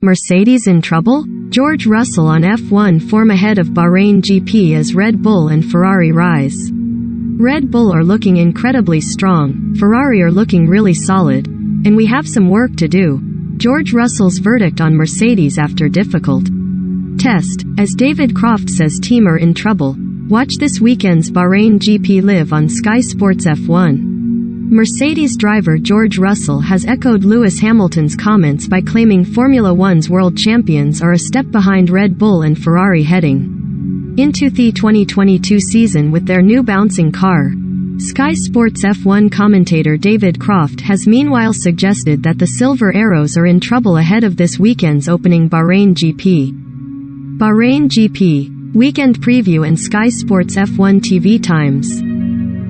Mercedes in trouble? George Russell on F1 form ahead of Bahrain GP as Red Bull and Ferrari rise. Red Bull are looking incredibly strong, Ferrari are looking really solid, and we have some work to do. George Russell's verdict on Mercedes after difficult test. As David Croft says, team are in trouble. Watch this weekend's Bahrain GP live on Sky Sports F1. Mercedes driver George Russell has echoed Lewis Hamilton's comments by claiming Formula One's world champions are a step behind Red Bull and Ferrari heading into the 2022 season with their new bouncing car. Sky Sports F1 commentator David Croft has meanwhile suggested that the Silver Arrows are in trouble ahead of this weekend's opening Bahrain GP. Bahrain GP, weekend preview and Sky Sports F1 TV times.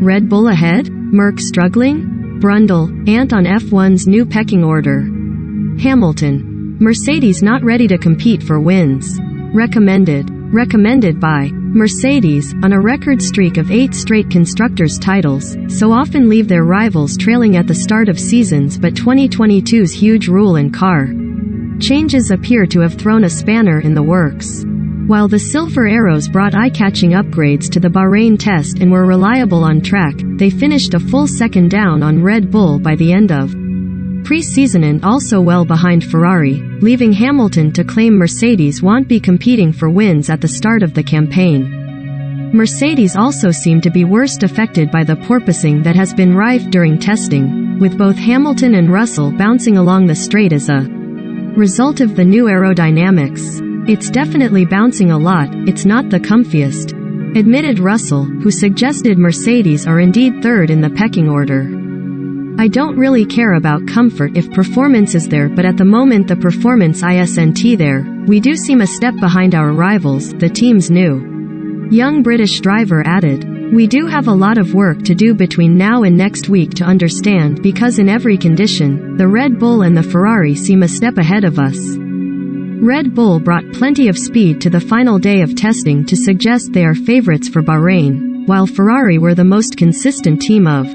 Red Bull ahead? Merc struggling? Brundle, Ant on F1's new pecking order. Hamilton. Mercedes not ready to compete for wins. Recommended by Mercedes, on a record streak of 8 straight constructors' titles, so often leave their rivals trailing at the start of seasons, but 2022's huge rule and car changes appear to have thrown a spanner in the works. While the Silver Arrows brought eye-catching upgrades to the Bahrain test and were reliable on track, they finished a full second down on Red Bull by the end of pre-season and also well behind Ferrari, leaving Hamilton to claim Mercedes won't be competing for wins at the start of the campaign. Mercedes also seem to be worst affected by the porpoising that has been rife during testing, with both Hamilton and Russell bouncing along the straight as a result of the new aerodynamics. It's definitely bouncing a lot, it's not the comfiest, admitted Russell, who suggested Mercedes are indeed third in the pecking order. I don't really care about comfort if performance is there, but at the moment the performance isn't there. We do seem a step behind our rivals, the team's new young British driver added. We do have a lot of work to do between now and next week to understand, because in every condition, the Red Bull and the Ferrari seem a step ahead of us. Red Bull brought plenty of speed to the final day of testing to suggest they are favorites for Bahrain, while Ferrari were the most consistent team of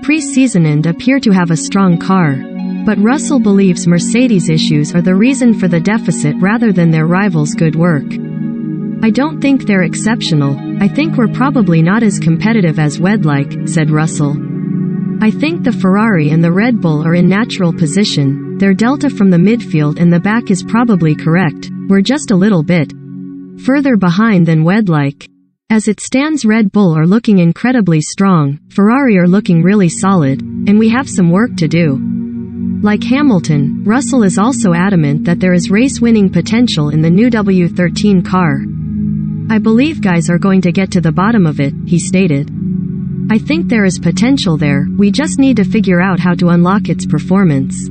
pre-season and appear to have a strong car. But Russell believes Mercedes' issues are the reason for the deficit rather than their rivals' good work. I don't think they're exceptional, I think we're probably not as competitive as we'd like, said Russell. I think the Ferrari and the Red Bull are in natural position, their delta from the midfield and the back is probably correct, we're just a little bit further behind than we'd like. As it stands, Red Bull are looking incredibly strong, Ferrari are looking really solid, and we have some work to do. Like Hamilton, Russell is also adamant that there is race-winning potential in the new W13 car. I believe guys are going to get to the bottom of it, he stated. I think there is potential there, we just need to figure out how to unlock its performance.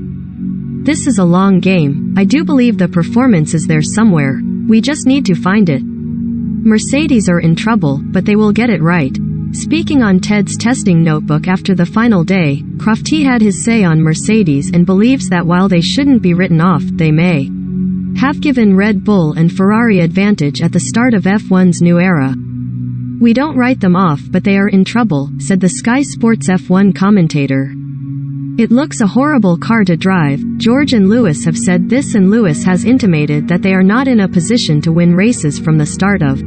This is a long game, I do believe the performance is there somewhere, we just need to find it. Mercedes are in trouble, but they will get it right. Speaking on Ted's testing notebook after the final day, Crofty had his say on Mercedes and believes that while they shouldn't be written off, they may have given Red Bull and Ferrari advantage at the start of F1's new era. We don't write them off, but they are in trouble, said the Sky Sports F1 commentator. It looks a horrible car to drive. George and Lewis have said this, and Lewis has intimated that they are not in a position to win races from the start of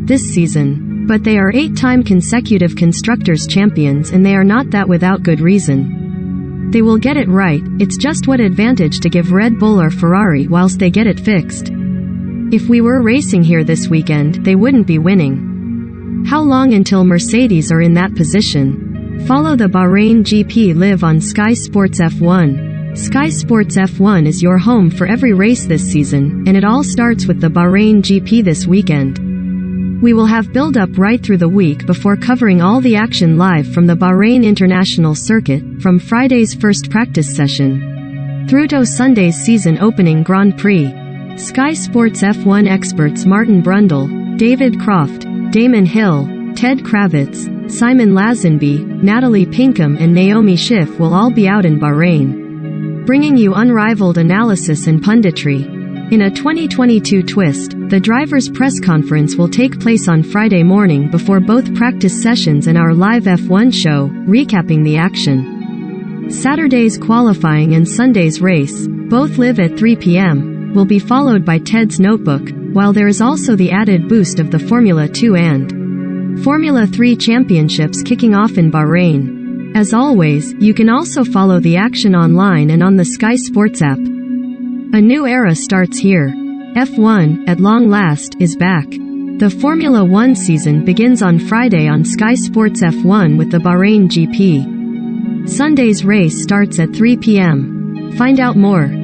this season. But they are 8-time consecutive constructors champions, and they are not that without good reason. They will get it right, it's just what advantage to give Red Bull or Ferrari whilst they get it fixed. If we were racing here this weekend, they wouldn't be winning. How long until Mercedes are in that position? Follow the Bahrain GP live on Sky Sports F1. Sky Sports F1 is your home for every race this season, and it all starts with the Bahrain GP this weekend. We will have build-up right through the week before covering all the action live from the Bahrain International Circuit, from Friday's first practice session through to Sunday's season-opening Grand Prix. Sky Sports F1 experts Martin Brundle, David Croft, Damon Hill, Ted Kravitz, Simon Lazenby, Natalie Pinkham and Naomi Schiff will all be out in Bahrain, bringing you unrivaled analysis and punditry. In a 2022 twist, the drivers' press conference will take place on Friday morning before both practice sessions and our live F1 show, recapping the action. Saturday's qualifying and Sunday's race, both live at 3 p.m. will be followed by Ted's Notebook, while there is also the added boost of the Formula 2 and Formula 3 championships kicking off in Bahrain. As always, you can also follow the action online and on the Sky Sports app. A new era starts here. F1, at long last, is back. The Formula 1 season begins on Friday on Sky Sports F1 with the Bahrain GP. Sunday's race starts at 3 p.m. Find out more.